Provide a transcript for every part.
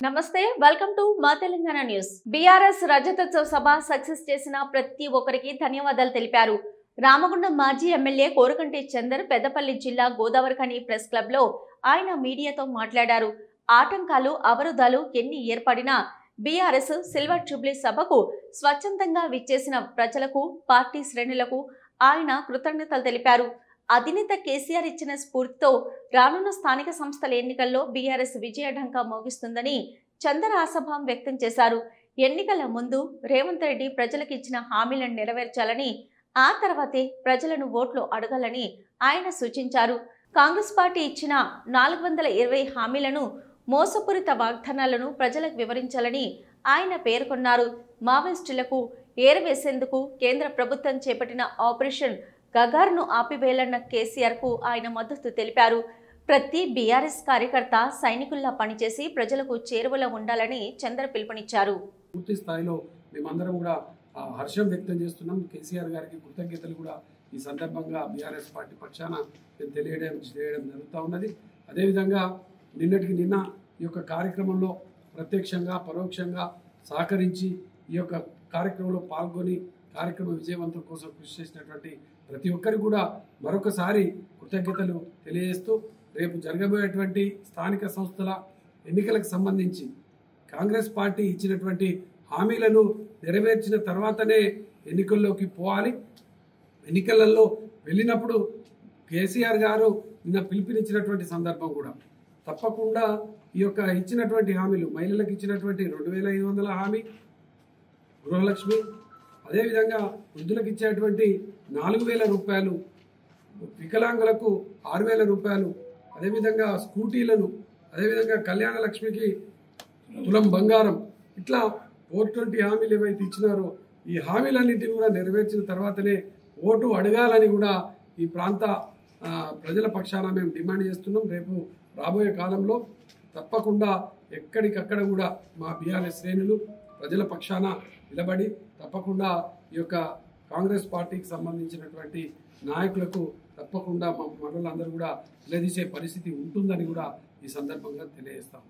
నమస్తే welcome to మా Telangana news. BRS రజతోత్సవ సభ success చేసిన ప్రతి ఒక్కరికి ధన్యవాదాలు తెలిపారు. రామగుండం మాజీ ఎమ్మెల్యే కోరకంటి చందర్ పెద్దపల్లి జిల్లా గోదావరిఖని ప్రెస్ క్లబ్ లో ఆయన మీడియాతో మాట్లాడారు. ఆటంకాలు అవరోధాలు ఎన్ని ఏర్పడినా బీఆర్ఎస్ సిల్వర్ జూబ్లీ సభకు స్వచ్ఛందంగా విచ్చేసిన ప్రజలకు పార్టీ శ్రేణులకు ఆయన కృతజ్ఞతలు తెలిపారు. అధినేత కేసీఆర్ ఇచ్చిన స్ఫూర్తితో రానున్న స్థానిక సంస్థల ఎన్నికల్లో బీఆర్ఎస్ విజయఢంకా మోగిస్తుందని చందర్ ఆశాభావం వ్యక్తం చేశారు. ఎన్నికల ముందు రేవంత్ రెడ్డి ప్రజలకు ఇచ్చిన హామీలను నెరవేర్చాలని, ఆ తర్వాతే ప్రజలను ఓట్లు అడగాలని ఆయన సూచించారు. కాంగ్రెస్ పార్టీ ఇచ్చిన 420 హామీలను, మోసపూరిత వాగ్దానాలను ప్రజలకు వివరించాలని ఆయన పేర్కొన్నారు. మావోయిస్టులకు ఏరవేసేందుకు కేంద్ర ప్రభుత్వం చేపట్టిన ఆపరేషన్ గగార్ను ఆపివేయాలన్న కేసీఆర్ కు ఆయన మద్దతు తెలిపారు. ప్రతి బీఆర్ఎస్ కార్యకర్త సైనికుల్లా పనిచేసి ప్రజలకు చేరువలో ఉండాలని చంద్ర పిలుపునిచ్చారు. పూర్తి స్థాయిలో మేమందరం కూడా హర్షం వ్యక్తం చేస్తున్నాం. కేసీఆర్ గారికి కృతజ్ఞతలు కూడా ఈ సందర్భంగా బీఆర్ఎస్ పార్టీ పక్షాన చేయడం జరుగుతూ ఉన్నది. అదేవిధంగా నిన్నటికి నిన్న ఈ యొక్క కార్యక్రమంలో ప్రత్యక్షంగా పరోక్షంగా సహకరించి ఈ యొక్క కార్యక్రమంలో పాల్గొని కార్యక్రమ విజయవంతం కోసం కృషి చేసినటువంటి ప్రతి ఒక్కరికి కూడా మరొకసారి కృతజ్ఞతలు తెలియజేస్తూ, రేపు జరగబోయేటువంటి స్థానిక సంస్థల ఎన్నికలకు సంబంధించి కాంగ్రెస్ పార్టీ ఇచ్చినటువంటి హామీలను నెరవేర్చిన తర్వాతనే ఎన్నికల్లోకి పోవాలి. ఎన్నికలలో వెళ్ళినప్పుడు కేసీఆర్ గారు నిన్న పిలుపునిచ్చినటువంటి సందర్భం కూడా తప్పకుండా ఈ యొక్క ఇచ్చినటువంటి హామీలు, మహిళలకు ఇచ్చినటువంటి 2500 హామీ గృహలక్ష్మి, అదేవిధంగా వృద్ధులకు ఇచ్చేటువంటి 4000 రూపాయలు, వికలాంగులకు 6000 రూపాయలు, అదేవిధంగా స్కూటీలను, అదేవిధంగా కళ్యాణ లక్ష్మికి తులం బంగారం, ఇట్లా 420 హామీలు ఏవైతే ఇచ్చినారో ఈ హామీలన్నింటినీ కూడా నెరవేర్చిన తర్వాతనే ఓటు అడగాలని కూడా ఈ ప్రాంత ప్రజల పక్షాన మేము డిమాండ్ చేస్తున్నాం. రేపు రాబోయే కాలంలో తప్పకుండా ఎక్కడికక్కడ కూడా మా బీఆర్ఎస్ శ్రేణులు ప్రజల పక్షాన నిలబడి తప్పకుండా ఈ యొక్క కాంగ్రెస్ పార్టీకి సంబంధించినటువంటి నాయకులకు తప్పకుండా మా మనలందరూ కూడా నిలదీసే పరిస్థితి ఉంటుందని కూడా ఈ సందర్భంగా తెలియజేస్తాము.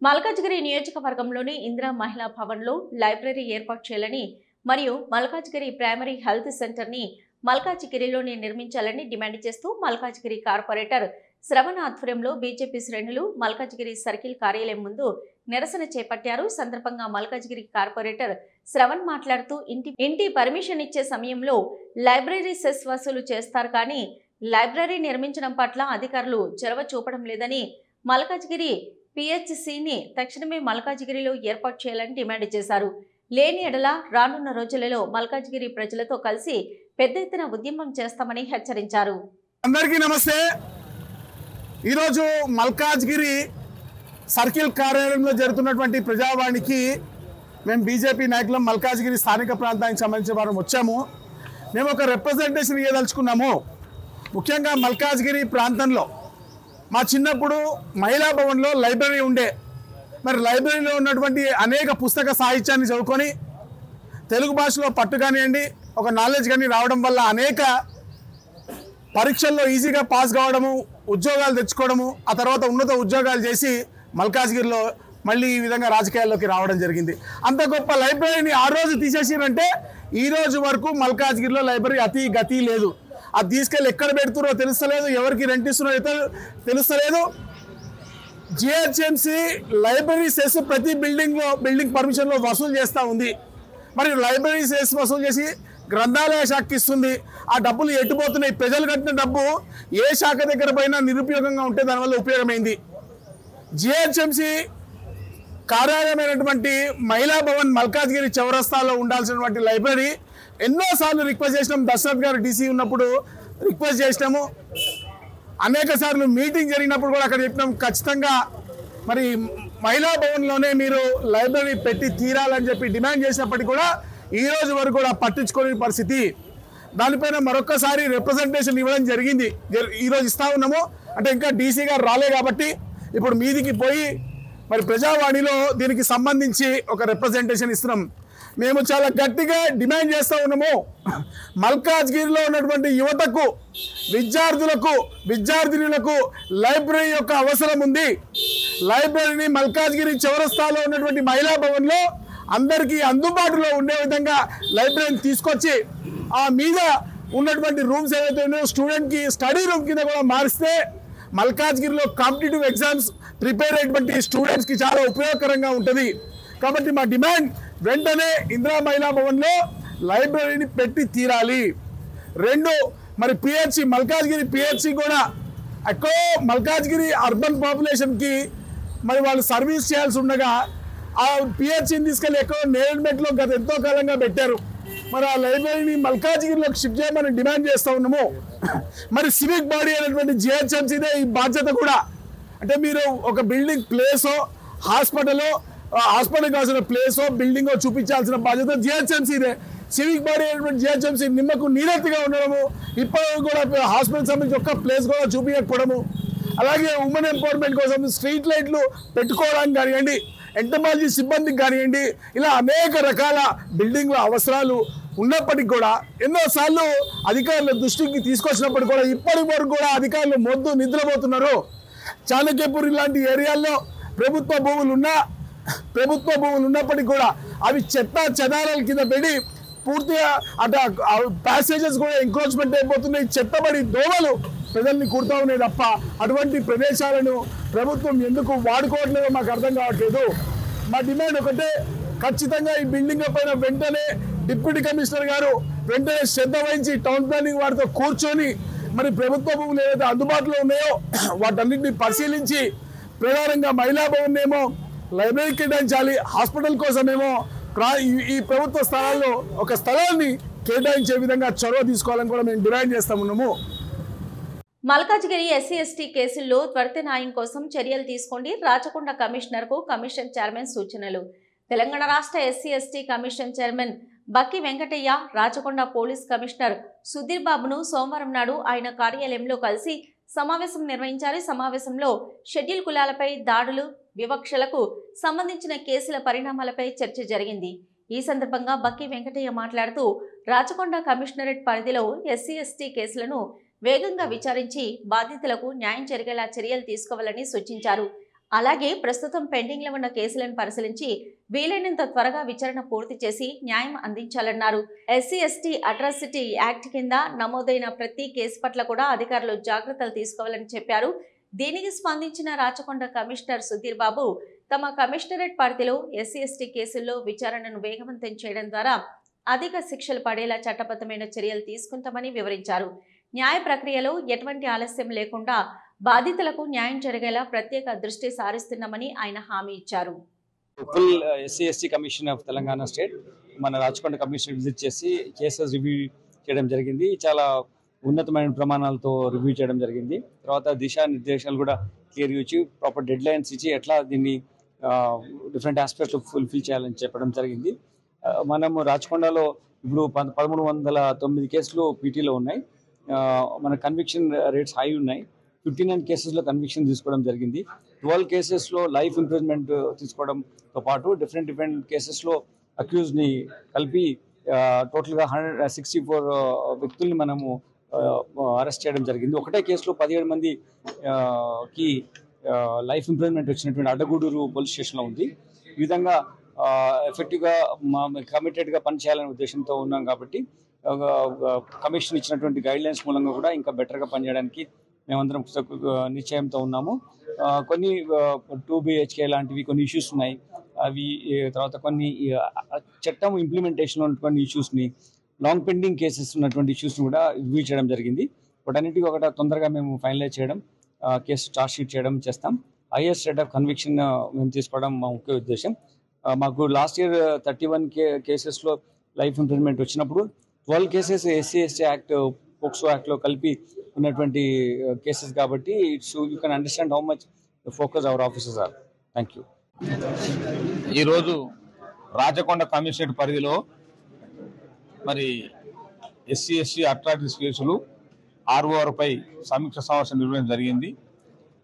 మల్కాజ్గిరి నియోజకవర్గంలోని ఇందిరా మహిళా భవన్లో లైబ్రరీ ఏర్పాటు చేయాలని మరియు మల్కాజ్గిరి ప్రైమరీ హెల్త్ సెంటర్ని మల్కాజ్గిరిలోనే నిర్మించాలని డిమాండ్ చేస్తూ మల్కాజ్గిరి కార్పొరేటర్ శ్రవణ్ ఆధ్వర్యంలో బీజేపీ శ్రేణులు మల్కాజ్గిరి సర్కిల్ కార్యాలయం ముందు నిరసన చేపట్టారు. సందర్భంగా మల్కాజ్గిరి కార్పొరేటర్ శ్రవణ్ మాట్లాడుతూ ఇంటి పర్మిషన్ ఇచ్చే సమయంలో లైబ్రరీ సెస్ వసూలు చేస్తారు, కానీ లైబ్రరీ నిర్మించడం పట్ల అధికారులు చొరవ చూపడం లేదని, మల్కాజ్గిరి పిహెచ్సిని తక్షణమే మల్కాజ్గిరిలో ఏర్పాటు చేయాలని డిమాండ్ చేశారు. లేని ఎడల రానున్న రోజులలో మల్కాజ్గిరి ప్రజలతో కలిసి పెద్ద ఎత్తున ఉద్యమం చేస్తామని హెచ్చరించారు. అందరికీ నమస్తే. ఈరోజు మల్కాజ్గిరి సర్కిల్ కార్యాలయంలో జరుగుతున్నటువంటి ప్రజావాణికి మేము బీజేపీ నాయకులం మల్కాజ్గిరి స్థానిక ప్రాంతానికి సంబంధించిన వారు వచ్చాము. మేము ఒక రిప్రజెంటేషన్ ఇవ్వదలుచుకున్నాము. ముఖ్యంగా మల్కాజ్గిరి ప్రాంతంలో మా చిన్నప్పుడు మహిళా భవన్లో లైబ్రరీ ఉండే. మరి లైబ్రరీలో ఉన్నటువంటి అనేక పుస్తక సాహిత్యాన్ని చదువుకొని తెలుగు భాషలో పట్టు కానివ్వండి, ఒక నాలెడ్జ్ కానీ రావడం వల్ల అనేక పరీక్షల్లో ఈజీగా పాస్ కావడము, ఉద్యోగాలు తెచ్చుకోవడము, ఆ తర్వాత ఉన్నత ఉద్యోగాలు చేసి మల్కాజ్గిరిలో మళ్ళీ ఈ విధంగా రాజకీయాల్లోకి రావడం జరిగింది. అంత గొప్ప లైబ్రరీని ఆ రోజు తీసేసిరంటే ఈ రోజు వరకు మల్కాజ్గిరిలో లైబ్రరీ అతి గతి లేదు. అది తీసుకెళ్ళి ఎక్కడ పెడుతున్నారో తెలుస్తలేదు, ఎవరికి రెంట్ ఇస్తున్నారో తెలుస్తలేదు. జిహెచ్ఎంసీ లైబ్రరీ సెస్ ప్రతి బిల్డింగ్ పర్మిషన్లో వసూలు చేస్తూ ఉంది. మరి లైబ్రరీ సెస్ వసూలు చేసి గ్రంథాలయ శాఖకి ఇస్తుంది. ఆ డబ్బులు ఎట్టుపోతున్నాయి. ప్రజలు కట్టిన డబ్బు ఏ శాఖ దగ్గర పైన నిరుపయోగంగా ఉంటే దానివల్ల ఉపయోగమైంది. జిహెచ్ఎంసీ కార్యాలయమైనటువంటి మహిళా భవన్ మల్కాజ్గిరి చౌరస్తాలో ఉండాల్సినటువంటి లైబ్రరీ ఎన్నోసార్లు రిక్వెస్ట్ చేసినాం. దశరథ్ గారు డీసీ ఉన్నప్పుడు రిక్వెస్ట్ చేసినాము. అనేక సార్లు మీటింగ్ జరిగినప్పుడు కూడా అక్కడ చెప్పినాం, ఖచ్చితంగా మరి మహిళా భవన్లోనే మీరు లైబ్రరీ పెట్టి తీరాలని చెప్పి డిమాండ్ చేసినప్పటికీ కూడా ఈ రోజు వరకు కూడా పట్టించుకోని పరిస్థితి. దానిపైన మరొక్కసారి రిప్రజెంటేషన్ ఇవ్వడం జరిగింది. ఈరోజు ఇస్తా ఉన్నాము. అంటే ఇంకా డీసీ గారు రాలే కాబట్టి ఇప్పుడు మీదికి పోయి మరి ప్రజావాణిలో దీనికి సంబంధించి ఒక రిప్రజెంటేషన్ ఇస్తున్నాం. మేము చాలా గట్టిగా డిమాండ్ చేస్తూ ఉన్నాము. మల్కాజ్గిరిలో ఉన్నటువంటి యువతకు, విద్యార్థులకు, విద్యార్థినులకు లైబ్రరీ యొక్క అవసరం ఉంది. లైబ్రరీని మల్కాజ్గిరి చౌరస్తాలో ఉన్నటువంటి మహిళా భవన్లో అందరికీ అందుబాటులో ఉండే విధంగా లైబ్రరీని తీసుకొచ్చి ఆ మీద ఉన్నటువంటి రూమ్స్ ఏవైతే ఉన్నాయో స్టూడెంట్కి స్టడీ రూమ్ కింద కూడా మారిస్తే మల్కాజ్గిరిలో కాంపిటేటివ్ ఎగ్జామ్స్ ప్రిపేర్ అయ్యేటువంటి స్టూడెంట్స్కి చాలా ఉపయోగకరంగా ఉంటుంది. కాబట్టి మా డిమాండ్ వెంటనే ఇందిరా మహిళా భవన్లో లైబ్రరీని పెట్టి తీరాలి. 2 మరి పిహెచ్సి మల్కాజ్గిరి పిహెచ్సి కూడా ఎక్కడో మల్కాజ్గిరి అర్బన్ పాపులేషన్కి మరి వాళ్ళు సర్వీస్ చేయాల్సి ఉండగా ఆ పిహెచ్సిని తీసుకెళ్ళి ఎక్కడో నేరేడ్మెట్లో గత ఎంతో కాలంగా పెట్టారు. మరి ఆ లైబ్రరీని మల్కాజ్గిరిలోకి షిఫ్ట్ చేయమని డిమాండ్ చేస్తూ ఉన్నాము. మరి సివిక్ బాడీ అయినటువంటి జిహెచ్ఎంసీదే ఈ బాధ్యత కూడా. అంటే మీరు ఒక బిల్డింగ్ ప్లేసో హాస్పిటల్ కావాల్సిన ప్లేసో బిల్డింగో చూపించాల్సిన బాధ్యత జిహెచ్ఎంసీదే. సివిక్ బాడీ అయినటువంటి జిహెచ్ఎంసీ నిమ్మకు నీరెత్తిగా ఉండడము, ఇప్పటివరకు కూడా హాస్పిటల్ సంబంధించి ఒక్క ప్లేస్ కూడా చూపించకపోవడము, అలాగే ఉమెన్ ఎంపవర్మెంట్ కోసం స్ట్రీట్ లైట్లు పెట్టుకోవడానికి కానివ్వండి, ఎంటమాలజీ సిబ్బందికి కానివ్వండి, ఇలా అనేక రకాల బిల్డింగ్ల అవసరాలు ఉన్నప్పటికీ కూడా ఎన్నోసార్లు అధికారుల దృష్టికి తీసుకొచ్చినప్పటికీ కూడా ఇప్పటి వరకు కూడా అధికారులు మొద్దు నిద్రపోతున్నారు. చాణక్యపూర్ లాంటి ఏరియాల్లో ప్రభుత్వ భూములు ఉన్నప్పటికీ కూడా అవి చెత్త చెదారాల కింద పెట్టి పూర్తిగా అటు ప్యాసేజెస్ కూడా ఎంక్రోచ్మెంట్ అయిపోతున్నాయి. చెత్తబడి దోమలు ప్రజల్ని కుడుతూ ఉన్నాయి తప్ప అటువంటి ప్రదేశాలను ప్రభుత్వం ఎందుకు వాడుకోవట్లేదో మాకు అర్థం కావట్లేదు. మా డిమాండ్ ఒకటే, ఖచ్చితంగా ఈ బిల్డింగ్ పైన వెంటనే డిప్యూటీ కమిషనర్ గారు వెంటనే శ్రద్ధ వహించి టౌన్ ప్లానింగ్ వారితో కూర్చొని మరి ప్రభుత్వ భూములు ఏవైతే అందుబాటులో ఉన్నాయో వాటన్నింటినీ పరిశీలించి ప్రధానంగా మహిళా భవన్ ఏమో లైబ్రరీ కేటాయించాలి, హాస్పిటల్ కోసమేమో ఈ ప్రభుత్వ స్థలాల్లో ఒక స్థలాన్ని కేటాయించే విధంగా చొరవ తీసుకోవాలని కూడా మేము డిమాండ్ చేస్తా ఉన్నాము. మల్కాజ్గిరి ఎస్సీ ఎస్టీ కేసుల్లో త్వరిత న్యాయం కోసం చర్యలు తీసుకోండి. రాచకొండ కమిషనర్కు కమిషన్ చైర్మన్ సూచనలు. తెలంగాణ రాష్ట్ర ఎస్సీ ఎస్టీ కమిషన్ చైర్మన్ బక్కి వెంకటయ్య రాచకొండ పోలీస్ కమిషనర్ సుధీర్ బాబును సోమవారం నాడు ఆయన కార్యాలయంలో కలిసి సమావేశం నిర్వహించారు. సమావేశంలో షెడ్యూల్ కులాలపై దాడులు, వివక్షలకు సంబంధించిన కేసుల పరిణామాలపై చర్చ జరిగింది. ఈ సందర్భంగా బక్కి వెంకటయ్య మాట్లాడుతూ రాచకొండ కమిషనరేట్ పరిధిలో ఎస్సీ ఎస్టీ కేసులను వేగంగా విచారించి బాధితులకు న్యాయం జరిగేలా చర్యలు తీసుకోవాలని సూచించారు. అలాగే ప్రస్తుతం పెండింగ్లో ఉన్న కేసులను పరిశీలించి వీలైనంత త్వరగా విచారణ పూర్తి చేసి న్యాయం అందించాలన్నారు. ఎస్సీ ఎస్టీ అట్రాసిటీ యాక్ట్ కింద నమోదైన ప్రతి కేసు పట్ల కూడా అధికారులు జాగ్రత్తలు తీసుకోవాలని చెప్పారు. దీనికి స్పందించిన రాచకొండ కమిషనర్ సుధీర్ బాబు తమ కమిషనరేట్ పరిధిలో ఎస్సీ ఎస్టీ కేసుల్లో విచారణను వేగవంతం చేయడం ద్వారా అధిక శిక్షలు పడేలా చట్టబద్ధమైన చర్యలు తీసుకుంటామని వివరించారు. న్యాయ ప్రక్రియలో ఎటువంటి ఆలస్యం లేకుండా బాధితులకు న్యాయం జరిగేలా ప్రత్యేక దృష్టి సారిస్తున్నామని ఆయన హామీ ఇచ్చారు. Full SC ST commission of Telangana state మన రాచకొండ కమిషన్ విజిట్ చేసి కేసెస్ రివ్యూ చేయడం జరిగింది. చాలా ఉన్నతమైన ప్రమాణాలతో రివ్యూ చేయడం జరిగింది. తర్వాత దిశానిర్దేశాలు కూడా క్లియర్ ఇచ్చి ప్రాపర్ డెడ్ లైన్స్ ఇచ్చి ఎట్లా దీన్ని డిఫరెంట్ ఆస్పెక్ట్స్ ఫుల్ఫిల్ చేయాలని చెప్పడం జరిగింది. మనము రాచకొండలో ఇప్పుడు 1309 కేసులు పీటీలో ఉన్నాయి. మన కన్విక్షన్ రేట్స్ హై ఉన్నాయి. 59 కేసెస్లో కన్విక్షన్ తీసుకోవడం జరిగింది. 12 కేసెస్లో లైఫ్ ఇంప్రిజన్మెంట్ తీసుకోవడంతో పాటు డిఫరెంట్ కేసెస్లో అక్యూజ్ని కలిపి టోటల్గా 164 వ్యక్తుల్ని మనము అరెస్ట్ చేయడం జరిగింది. ఒకటే కేసులో 17 మందికి లైఫ్ ఇంప్రిజన్మెంట్ వచ్చినటువంటి అడ్డగూడూరు పోలీస్ స్టేషన్లో ఉంది. ఈ విధంగా ఎఫెక్టివ్గా కమిటెడ్గా పనిచేయాలనే ఉద్దేశంతో ఉన్నాం. కాబట్టి కమిషన్ ఇచ్చినటువంటి గైడ్లైన్స్ మూలంగా కూడా ఇంకా బెటర్గా పనిచేయడానికి మేమందరం నిశ్చయంతో ఉన్నాము. కొన్ని 2 BHK లాంటివి కొన్ని ఇష్యూస్ ఉన్నాయి. అవి తర్వాత కొన్ని చట్టం ఇంప్లిమెంటేషన్లో ఉన్నటువంటి ఇష్యూస్ని, లాంగ్ పెండింగ్ కేసెస్ ఉన్నటువంటి ఇష్యూస్ని కూడా రివ్యూ చేయడం జరిగింది. వాటన్నిటికీ ఒకటి తొందరగా మేము ఫైనలైజ్ చేయడం, కేసు చార్జ్ షీట్ చేయడం చేస్తాం. హైయెస్ట్ రేట్ ఆఫ్ కన్విక్షన్ మేము తీసుకోవడం మా ముఖ్య ఉద్దేశం. మాకు లాస్ట్ ఇయర్ 31 కేసెస్లో లైఫ్ ఇంప్రిజన్మెంట్ వచ్చినప్పుడు 12 cases SC ST act, POCSO యాక్ట్లో కలిపి ఉన్నటువంటి కేసెస్ కాబట్టి you can understand how much focus our officers are. Thank you. ఈరోజు రాచకొండ కమిషనరేట్ పరిధిలో మరి ఎస్సీ ఎస్టీ అట్రాసిటీస్ కేసులు RORపై సమీక్ష సమావేశం నిర్వహించడం జరిగింది.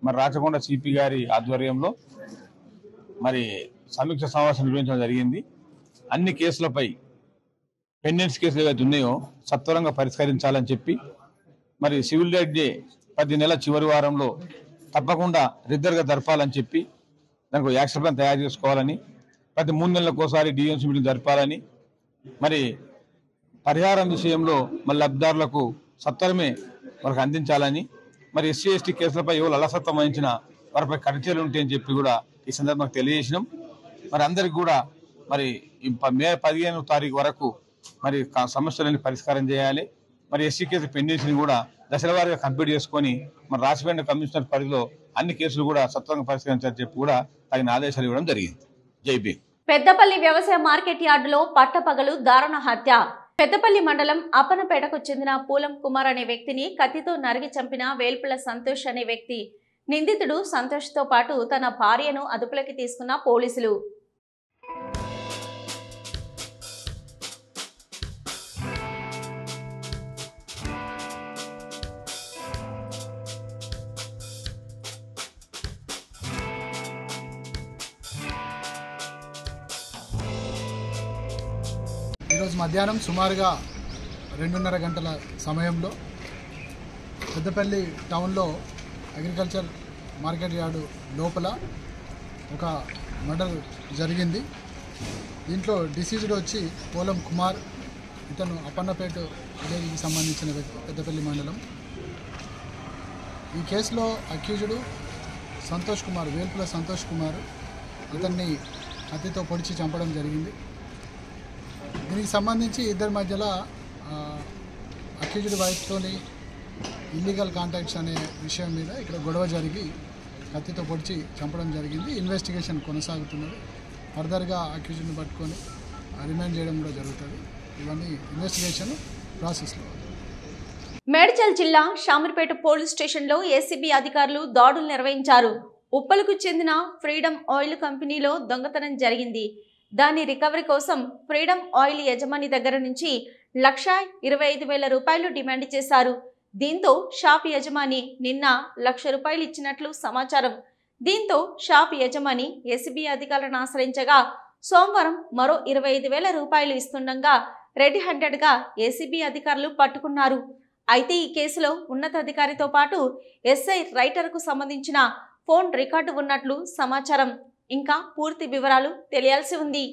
మరి రాచకొండ సిపి గారి ఆధ్వర్యంలో మరి సమీక్ష సమావేశం నిర్వహించడం జరిగింది. అన్ని కేసులపై పెండెన్స్ కేసులు ఏవైతే ఉన్నాయో సత్వరంగా పరిష్కరించాలని చెప్పి మరి సివిల్ జడ్జి 10 నెలల చివరి వారంలో తప్పకుండా రిద్దరుగా జరపాలని చెప్పి దానికి యాక్షన్ ప్లాన్ తయారు చేసుకోవాలని, ప్రతి 3 నెలలకు ఒకసారి డిఎంసీ మీటింగ్ జరపాలని, మరి పరిహారం విషయంలో మళ్ళీ లబ్ధిదారులకు సత్వరమే వాళ్ళకి అందించాలని, మరి ఎస్సీ ఎస్టీ కేసులపై ఎవరు అలసత్వం వహించిన వారిపై కఠిన ఉంటాయని చెప్పి కూడా ఈ సందర్భంగా తెలియజేసినాం. మరి అందరికి కూడా మరి మే 15వ తారీఖు వరకు మరి సమస్యలన్నీ పరిష్కారం చేయాలి. మరి ఎస్సీ కేసు పెండెన్సీని కూడా దశల వారీగా కంప్లీట్ చేసుకొని మరి రాజమండ్రి కమిషనర్ పరిధిలో అన్ని కేసులు కూడా సత్వరంగా పరిష్కరించాలని చెప్పి కూడా తగిన ఆదేశాలు ఇవ్వడం జరిగింది. జై భీమ్. పెద్దపల్లి వ్యవసాయ మార్కెట్ యార్డులో పట్టపగలు దారుణ హత్య. పెద్దపల్లి మండలం అప్పనపేటకు చెందిన పూలం కుమార్ అనే వ్యక్తిని కత్తితో నరిగి చంపిన వేల్పుల సంతోష్ అనే వ్యక్తి. నిందితుడు సంతోష్తో పాటు తన భార్యను అదుపులోకి తీసుకున్న పోలీసులు. ఈరోజు మధ్యాహ్నం సుమారుగా 2:30 గంటల సమయంలో పెద్దపల్లి టౌన్లో అగ్రికల్చర్ మార్కెట్ యార్డు లోపల ఒక మర్డర్ జరిగింది. దీంట్లో డిసీజ్డ్ వచ్చి పూలం కుమార్, ఇతను అప్పన్నపేట విలేజ్కి సంబంధించిన వ్యక్తి, పెద్దపల్లి మండలం. ఈ కేసులో అక్యూజ్డ్ సంతోష్ కుమార్, వేల్పుల సంతోష్ కుమార్, అతన్ని కత్తితో పొడిచి చంపడం జరిగింది. దీనికి సంబంధించి ఇద్దరి మధ్యలో అక్యూజ్డ్ వైఫ్తోని ఇల్లీగల్ కాంటాక్ట్స్ అనే విషయం మీద ఇక్కడ గొడవ జరిగి కత్తితో పొడిచి చంపడం జరిగింది. ఇన్వెస్టిగేషన్ కొనసాగుతున్నది. ఫర్దర్గా అక్యూజ్డ్ని పట్టుకొని రిమాండ్ చేయడం కూడా జరుగుతుంది. ఇవన్నీ ఇన్వెస్టిగేషన్ ప్రాసెస్లో. మేడ్చల్ జిల్లా షామీర్పేట పోలీస్ స్టేషన్లో ఏసీబీ అధికారులు దాడులు నిర్వహించారు. ఉప్పలకు చెందిన ఫ్రీడమ్ ఆయిల్ కంపెనీలో దొంగతనం జరిగింది. దాని రికవరీ కోసం ఫ్రీడమ్ ఆయిల్ యజమాని దగ్గర నుంచి 1,25,000 రూపాయలు డిమాండ్ చేశారు. దీంతో షాప్ యజమాని నిన్న 1,00,000 రూపాయలు ఇచ్చినట్లు సమాచారం. దీంతో షాప్ యజమాని ఏసీబీ అధికారులను ఆశ్రయించగా సోమవారం మరో 25,000 రూపాయలు ఇస్తుండగా రెడ్ హ్యాండెడ్గా ఏసీబీ అధికారులు పట్టుకున్నారు. అయితే ఈ కేసులో ఉన్నతాధికారితో పాటు ఎస్ఐ రైటర్కు సంబంధించిన ఫోన్ రికార్డు ఉన్నట్లు సమాచారం. ఇంకా పూర్తి వివరాలు తెలియాల్సి ఉంది.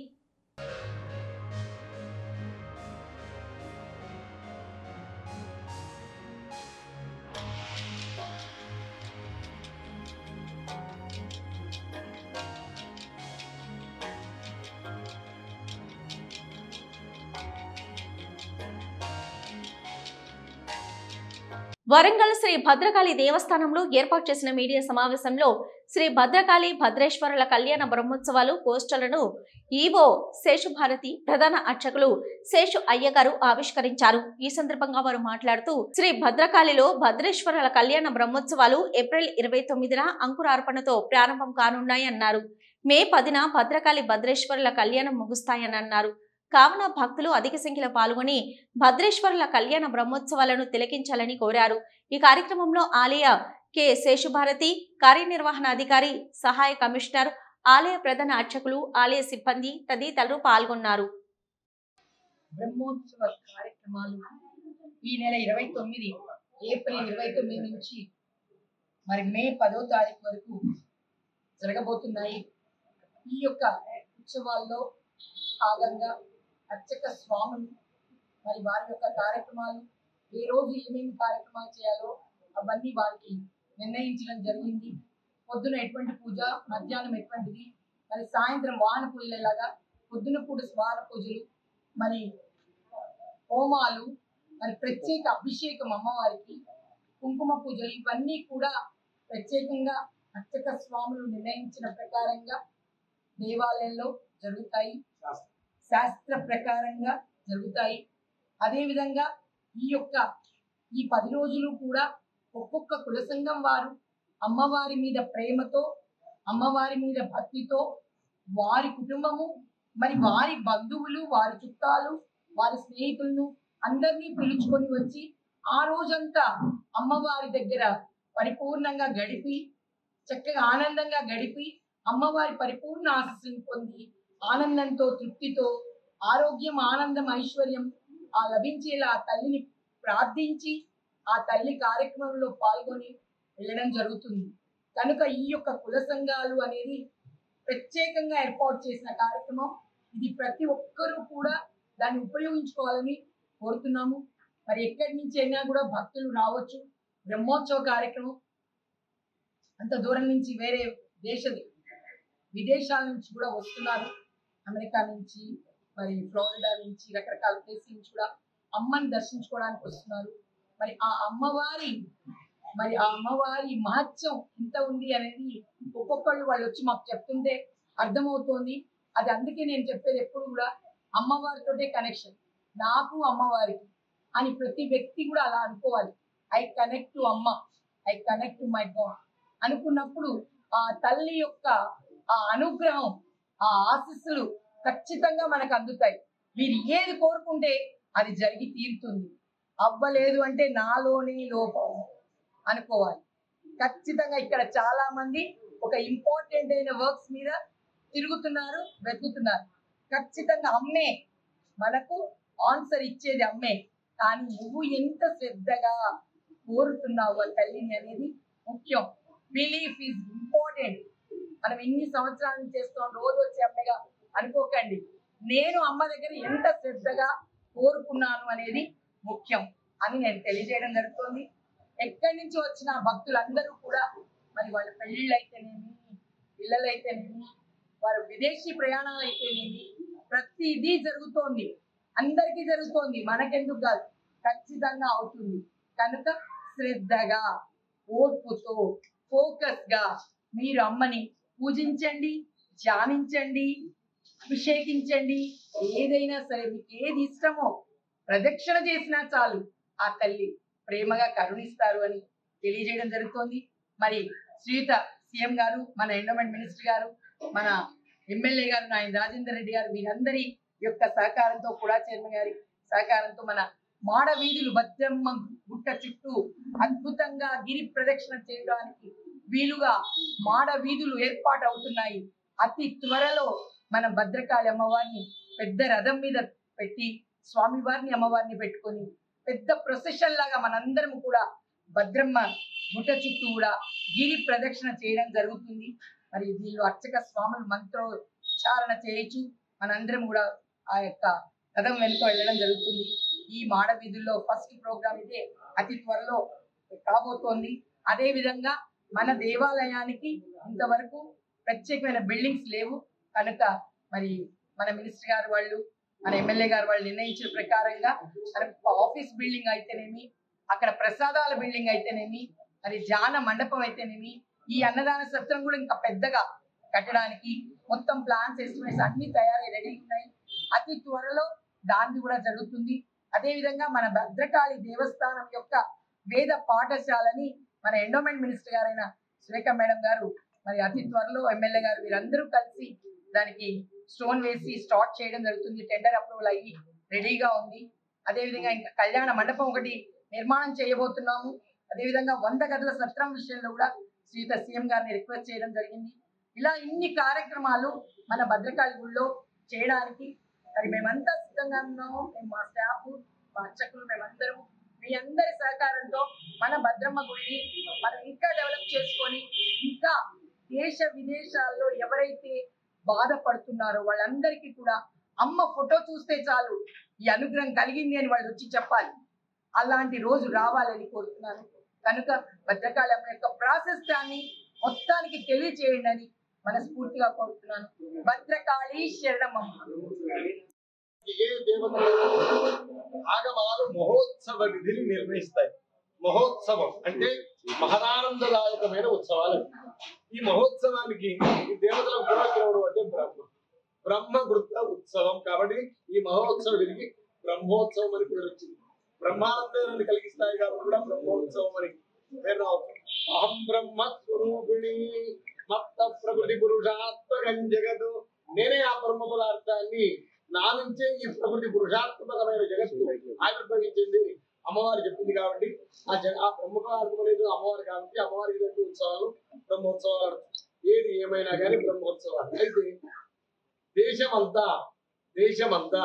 వరంగల్ శ్రీ భద్రకాళి దేవస్థానంలో ఏర్పాటు చేసిన మీడియా సమావేశంలో శ్రీ భద్రకాళి భద్రేశ్వరుల కళ్యాణ బ్రహ్మోత్సవాలు పోస్టర్లను ఈవో శేషుభారతి, ప్రధాన అర్చకులు శేషు అయ్యగారు ఆవిష్కరించారు. ఈ సందర్భంగా వారు మాట్లాడుతూ శ్రీ భద్రకాళిలో భద్రేశ్వరుల కళ్యాణ బ్రహ్మోత్సవాలు ఏప్రిల్ 29న అంకురార్పణతో ప్రారంభం కానున్నాయన్నారు. మే 10న భద్రకాళి భద్రేశ్వరుల కళ్యాణం ముగుస్తాయని అన్నారు. కావున భక్తులు అధిక సంఖ్యలో పాల్గొని భద్రేశ్వరుల కళ్యాణ బ్రహ్మోత్సవాలను తిలకించాలని కోరారు. ఈ కార్యక్రమంలో ఆలయ కె శేషుభారతి, కార్యనిర్వహణాధికారి, సహాయ కమిషనర్, ఆలయ ప్రధాన అర్చకులు, ఆలయ సిబ్బంది తదితరులు పాల్గొన్నారు. బ్రహ్మోత్సవ కార్యక్రమాలు ఈ నెల 29 ఏప్రిల్ 29 నుంచి మరి మే 10వ తారీఖు వరకు జరగబోతున్నాయి. ఈ యొక్క ఉత్సవాల్లో భాగంగా అర్చక స్వాములు మరి వారి యొక్క కార్యక్రమాలు, ఏ రోజు ఏమేమి కార్యక్రమాలు చేయాలో అవన్నీ వారికి నిర్ణయించడం జరిగింది. పొద్దున ఎటువంటి పూజ, మధ్యాహ్నం ఎటువంటిది, మరి సాయంత్రం వాహన పూజలు ఎలాగా, పొద్దున పూట స్వాన పూజలు, మరి హోమాలు, మరి ప్రత్యేక అభిషేకం అమ్మవారికి, కుంకుమ పూజలు, ఇవన్నీ కూడా ప్రత్యేకంగా అర్చక స్వాములు నిర్ణయించిన ప్రకారంగా దేవాలయంలో జరుగుతాయి, శాస్త్ర ప్రకారంగా జరుగుతాయి. అదేవిధంగా ఈ 10 రోజులు కూడా ఒక్కొక్క కుల సంఘం వారు అమ్మవారి మీద ప్రేమతో, అమ్మవారి మీద భక్తితో వారి కుటుంబము, మరి వారి బంధువులు, వారి చుట్టాలు, వారి స్నేహితులను అందరినీ పిలుచుకొని వచ్చి ఆ రోజంతా అమ్మవారి దగ్గర పరిపూర్ణంగా గడిపి, చక్కగా ఆనందంగా గడిపి, అమ్మవారి పరిపూర్ణ ఆశీస్సులను పొంది ఆనందంతో, తృప్తితో, ఆరోగ్యం, ఆనందం, ఐశ్వర్యం ఆ లభించేలా ఆ తల్లిని ప్రార్థించి ఆ తల్లి కార్యక్రమంలో పాల్గొని వెళ్ళడం జరుగుతుంది. కనుక ఈ యొక్క కుల సంఘాలు అనేది ప్రత్యేకంగా ఏర్పాటు చేసిన కార్యక్రమం ఇది. ప్రతి ఒక్కరూ కూడా దాన్ని ఉపయోగించుకోవాలని కోరుతున్నాము. మరి ఎక్కడి నుంచి అయినా కూడా భక్తులు రావచ్చు. బ్రహ్మోత్సవ కార్యక్రమం అంత దూరం నుంచి వేరే విదేశాల నుంచి కూడా వస్తున్నారు. అమెరికా నుంచి, మరి ఫ్లోరిడా నుంచి, రకరకాల ప్లేస్ నుంచి కూడా అమ్మని దర్శించుకోవడానికి వస్తున్నారు. మరి ఆ అమ్మవారి మహత్యం ఎంత ఉంది అనేది ఒక్కొక్కళ్ళు వాళ్ళు వచ్చి మాకు చెప్తుంటే అర్థమవుతోంది. అది అందుకే నేను చెప్పేది ఎప్పుడు కూడా అమ్మవారితోటే కనెక్షన్, నాకు అమ్మవారికి అని ప్రతి వ్యక్తి కూడా అలా అనుకోవాలి. ఐ కనెక్ట్ టు అమ్మ, I connect to my God అనుకున్నప్పుడు ఆ తల్లి యొక్క ఆ అనుగ్రహం, ఆ ఆశీస్సులు ఖచ్చితంగా మనకు అందుతాయి. మీరు ఏది కోరుకుంటే అది జరిగి తీరుతుంది. అవ్వలేదు అంటే నాలోనే లోపం అనుకోవాలి. ఖచ్చితంగా ఇక్కడ చాలా మంది ఒక ఇంపార్టెంట్ అయిన వర్క్స్ మీద తిరుగుతున్నారు, వెతుకుతున్నారు. ఖచ్చితంగా అమ్మే మనకు ఆన్సర్ ఇచ్చేది అమ్మే. కానీ నువ్వు ఎంత శ్రద్ధగా కోరుతున్నావు ఆ తల్లిని అనేది ముఖ్యం. Belief is important. మనం ఇన్ని సంవత్సరాల నుంచి చేస్తాం, రోజు వచ్చే అమ్మగా అనుకోకండి. నేను అమ్మ దగ్గర ఎంత శ్రద్ధగా కోరుకున్నాను అనేది ముఖ్యం అని నేను తెలియజేయడం జరుగుతుంది. ఎక్కడి నుంచి వచ్చిన భక్తులందరూ కూడా మరి వాళ్ళ పెళ్ళిళ్ళు అయితేనేమి, పిల్లలు అయితేనేమి, వారి విదేశీ ప్రయాణాలు అయితేనేమి, ప్రతిదీ జరుగుతోంది. అందరికీ జరుగుతోంది, మనకెందుకు కాదు, ఖచ్చితంగా అవుతుంది. కనుక శ్రద్ధగా, ఓర్పుతో, ఫోకస్ గా మీరు అమ్మని పూజించండి, ధ్యానించండి, అభిషేకించండి. ఏదైనా సరే మీకు ఏది ఇష్టమో ప్రదక్షిణ చేసినా చాలు, ఆ తల్లి ప్రేమగా కరుణిస్తారు అని తెలియజేయడం జరుగుతోంది. మరి శ్రీయుత సీఎం గారు, మన ఎండోమెంట్ మినిస్టర్ గారు, మన ఎమ్మెల్యే గారు నాయన రాజేందర్ రెడ్డి గారు, వీరందరి యొక్క సహకారంతో, కూడా చైర్మన్ గారి సహకారంతో మన మాడ వీధులు భద్రమ్మ గుట్ట చుట్టూ అద్భుతంగా గిరి ప్రదక్షిణ చేయడానికి వీలుగా మాడ వీధులు ఏర్పాటు అవుతున్నాయి. అతి త్వరలో మన భద్రకాళి అమ్మవారిని పెద్ద రథం మీద పెట్టి, స్వామివారిని అమ్మవారిని పెట్టుకొని పెద్ద ప్రొసెషన్ లాగా మనందరం కూడా భద్రమ్మ గుట్ట చుట్టూ కూడా గిరి ప్రదక్షిణ చేయడం జరుగుతుంది. మరి వీళ్ళు అర్చక స్వాములు మంత్రోచ్చారణ చేయొచ్చు, మనందరం కూడా ఆ యొక్క రథం వెనుక వెళ్ళడం జరుగుతుంది. ఈ మాడ వీధుల్లో ఫస్ట్ ప్రోగ్రామ్ ఇదే, అతి త్వరలో కాబోతోంది. అదే విధంగా మన దేవాలయానికి ఇంతవరకు ప్రత్యేకమైన బిల్డింగ్స్ లేవు కనుక మరి మన మినిస్టర్ గారు వాళ్ళు, మన ఎమ్మెల్యే గారు వాళ్ళు నిర్ణయించిన ప్రకారంగా మనకు ఆఫీస్ బిల్డింగ్ అయితేనేమి, అక్కడ ప్రసాదాల బిల్డింగ్ అయితేనేమి, మరి ధ్యాన మండపం అయితేనేమి, ఈ అన్నదాన సత్రం కూడా ఇంకా పెద్దగా కట్టడానికి మొత్తం ప్లాన్స్, ఎస్టిమేట్స్ అన్ని తయారై రెడీ ఉన్నాయి. అతి త్వరలో దాన్ని కూడా జరుగుతుంది. అదే విధంగా మన భద్రకాళి దేవస్థానం యొక్క వేద పాఠశాలని మన ఎండోమెంట్ మినిస్టర్ గారైన సురేఖ మేడం గారు, మరి అతి త్వరలో ఎమ్మెల్యే గారు వీరందరూ కలిసి దానికి స్టోన్ వేసి స్టార్ట్ చేయడం జరుగుతుంది. టెండర్ అప్రూవల్ అయ్యి రెడీగా ఉంది. అదేవిధంగా ఇంకా కళ్యాణ మండపం ఒకటి నిర్మాణం చేయబోతున్నాము. అదేవిధంగా 100 గదుల సత్రం విషయంలో కూడా శ్రీయుత సీఎం గారిని రిక్వెస్ట్ చేయడం జరిగింది. ఇలా ఇన్ని కార్యక్రమాలు మన భద్రకాళి గుడిలో చేయడానికి మరి మేమంతా సిద్ధంగా ఉన్నాము. మేము, మా స్టాఫ్, మా అర్చకులు, మేమందరం మీ అందరి సహకారంతో మన భద్రమ్మ గుడిని మనం ఇంకా డెవలప్ చేసుకొని, ఇంకా దేశ విదేశాల్లో ఎవరైతే బాధపడుతున్నారో వాళ్ళందరికీ కూడా అమ్మ ఫోటో చూస్తే చాలు ఈ అనుగ్రహం కలిగింది అని వాళ్ళు వచ్చి చెప్పాలి. అలాంటి రోజు రావాలని కోరుతున్నాను. కనుక భద్రకాళి అమ్మ యొక్క ప్రాసెస్ దాన్ని మొత్తానికి తెలియచేయండి అని మనస్ఫూర్తిగా కోరుతున్నాను. భద్రకాళి శరణమమ్మ. ఏ దేవతలు ఆగమాలు మహోత్సవ విధిని నిర్ణయిస్తాయి. మహోత్సవం అంటే మహదానందదాయకమైన ఉత్సవాలు. ఈ మహోత్సవానికి ఈ దేవతల గుణగ్రహుడు అంటే బ్రహ్మవృత్త ఉత్సవం. కాబట్టి ఈ మహోత్సవ విధికి బ్రహ్మోత్సవం అని పేరు వచ్చింది. బ్రహ్మానందాన్ని కలిగిస్తాయి కాబట్టి కూడా బ్రహ్మోత్సవం అని పేరు రావుతుంది. అహం బ్రహ్మ స్వరూపిణి మత్త ప్రకృతి పురుషాత్మకం జగత్. నేనే ఆ బ్రహ్మ పదార్థాన్ని, నా నుంచే ఈ ప్రకృతి పురుషాత్మకమైన జగత్తు ఆవిర్భవించింది అమ్మవారు చెప్పింది. కాబట్టి ఆ బ్రహ్మ పదార్థం అనేది అమ్మవారు కాబట్టి అమ్మవారికి జరిగే ఉత్సవాలు బ్రహ్మోత్సవాలు. ఏది ఏమైనా కానీ బ్రహ్మోత్సవాలు. అయితే దేశమంతా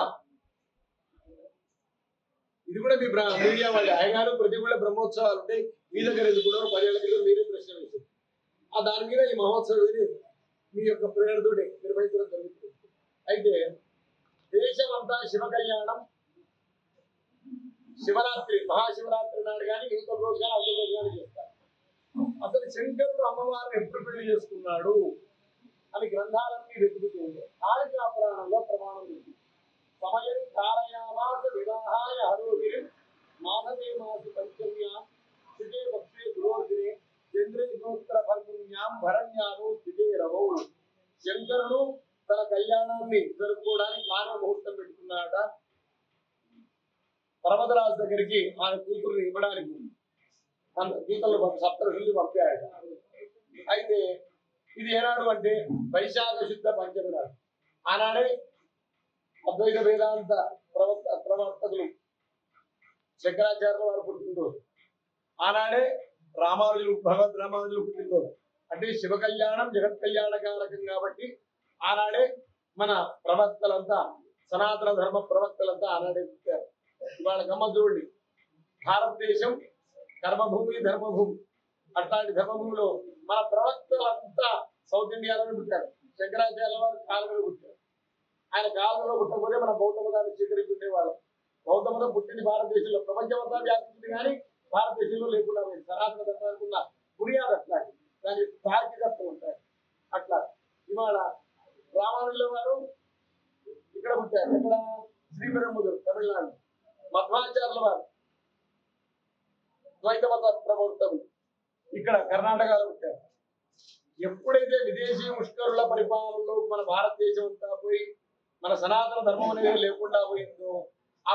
ఇది కూడా మీ మీడియా వాళ్ళు ఆయగారు ప్రతి కూడా బ్రహ్మోత్సవాలు ఉంటాయి. మీ దగ్గర ఎందుకున్నారు 10 ఏళ్ల క్రితం మీరే ప్రశ్న వేశారు. ఆ దాని మీద ఈ మహోత్సవం మీ యొక్క ప్రేరణతోటి నిర్వహించడం జరుగుతుంది. అయితే దేశమంతా శివ కళ్యాణం శివరాత్రి మహాశివరాత్రి నాడు కానీ యువత రోజు కానీ అందరి రోజు కానీ చేస్తారు. అసలు శంకరుడు అమ్మవారిని ఎప్పుడు పెళ్లి చేసుకున్నాడు అని గ్రంథాలన్నీ వెతుకుతుంది. కాళికా పురాణంలో ప్రమాణం ఉంది. సమయం కారయామాస వివాహాయ హరోగిరి మాధవే మాసి పంచమ్యాం స్థితే పక్షే గురోర్దినే చంద్రే గోత్ర ఫల్గుణ్యాం భరణ్యాను స్థితే రవౌ. శంకరుడు తన కళ్యాణాన్ని జరుపుకోవడానికి మానవ ముహూర్తం పెట్టుకున్నాడట. పర్వతరాజు దగ్గరికి ఆయన కూతురుని ఇవ్వడానికి గీతలు సప్తఋషుల్ని పంపాడు. అయితే ఇది ఏనాడు అంటే వైశాఖ శుద్ధ పంచమి నాడు. ఆనాడే అద్వైత వేదాంత ప్రవర్తకులు శంకరాచార్యుల వారు పుట్టినరోజు. ఆనాడే రామానుజులు భగవద్ రామానుజులు పుట్టినరోజు. అంటే శివ కళ్యాణం జగత్ కళ్యాణకారకం కాబట్టి ఆనాడే మన ప్రవక్తలంతా సనాతన ధర్మ ప్రవక్తలంతా ఆనాడే పుట్టారు. ఇవాళ గమ్మద్దుండి భారతదేశం కర్మభూమి ధర్మభూమి. అట్లాంటి ధర్మభూమిలో మన ప్రవక్తలంతా సౌత్ ఇండియాలోనే పుట్టారు. శంకరాచార్యుల వారు కాలువలో పుట్టారు. ఆయన కాలువలో పుట్టకపోతే మన బౌద్ధ మతాన్ని స్వీకరించుండేవాళ్ళు. బౌద్ధ మతం పుట్టింది భారతదేశంలో, ప్రపంచమంతా వ్యాపించింది కానీ భారతదేశంలో లేకుండా పోయింది. సనాతన ధర్మానికి ఉన్న పురియాదు అట్లాంటి, దాని తార్కికత్వం ఉంటాయి. అట్లా ఇవాళ రామానుజుల వారు ఇక్కడ పుట్టారు. ఇక్కడ శ్రీపెరంబుదూరు తమిళనాడు. మధ్వాచార్యుల వారు ద్వైత మత ప్రవర్తకులు ఇక్కడ కర్ణాటకలో పుట్టారు. ఎప్పుడైతే విదేశీ ముష్కరుల పరిపాలనలో మన భారతదేశం అంతా పోయి మన సనాతన ధర్మం అనేది లేకుండా పోయిందో ఆ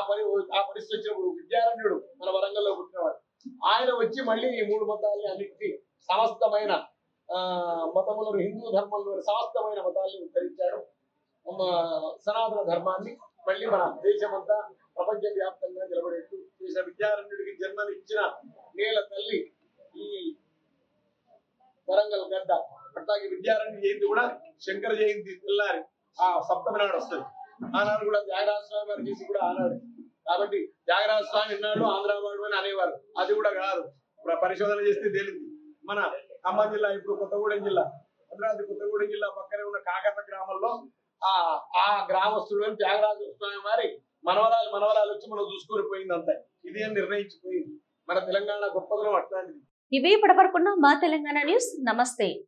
పరిస్థితి వచ్చినప్పుడు విద్యారణ్యుడు మన వరంగల్లో పుట్టినవాడు. ఆయన వచ్చి మళ్ళీ ఈ మూడు మతాలని అన్నింటినీ సమస్తమైన మతములను హిందూ ధర్మంలో సమస్తమైన మతాల్ని ఉద్ధరించాడు. సనాతన ధర్మాన్ని మళ్ళీ మన దేశమంతా ప్రపంచ వ్యాప్తంగా నిలబడేట్టు చేసిన విద్యారణ్యుడికి జన్మనిచ్చిన నేల తల్లి ఈ వరంగల్ గడ్డ. అట్లాగే విద్యారణ్య జయంతి కూడా శంకర జయంతి తెల్లారి ఆ సప్తమి నాడు వస్తుంది. ఆనాడు కూడా త్యాగరాజ స్వామి వారి చేసి కూడా ఆనాడు. కాబట్టి త్యాగరాజ స్వామి ఇన్నాడు ఆంధ్రావాడు అని అనేవారు. అది కూడా కాదు. పరిశోధన చేస్తే తేలింది. మన ఖమ్మం జిల్లా ఇప్పుడు కొత్తగూడెం జిల్లా, భద్రాద్రి కొత్తగూడెం జిల్లా పక్కనే ఉన్న కాకర్ల గ్రామంలో ఆ గ్రామస్తుడు త్యాగరాజ స్వామి వారి మనవరాలు వచ్చి మనం చూసుకొని పోయింది. అంతే, ఇది అని నిర్ణయించిపోయింది. మన తెలంగాణ గొప్పదనం అట్లాంటిది. ఇవి ఇప్పటివరకున్న మా తెలంగాణ న్యూస్. నమస్తే.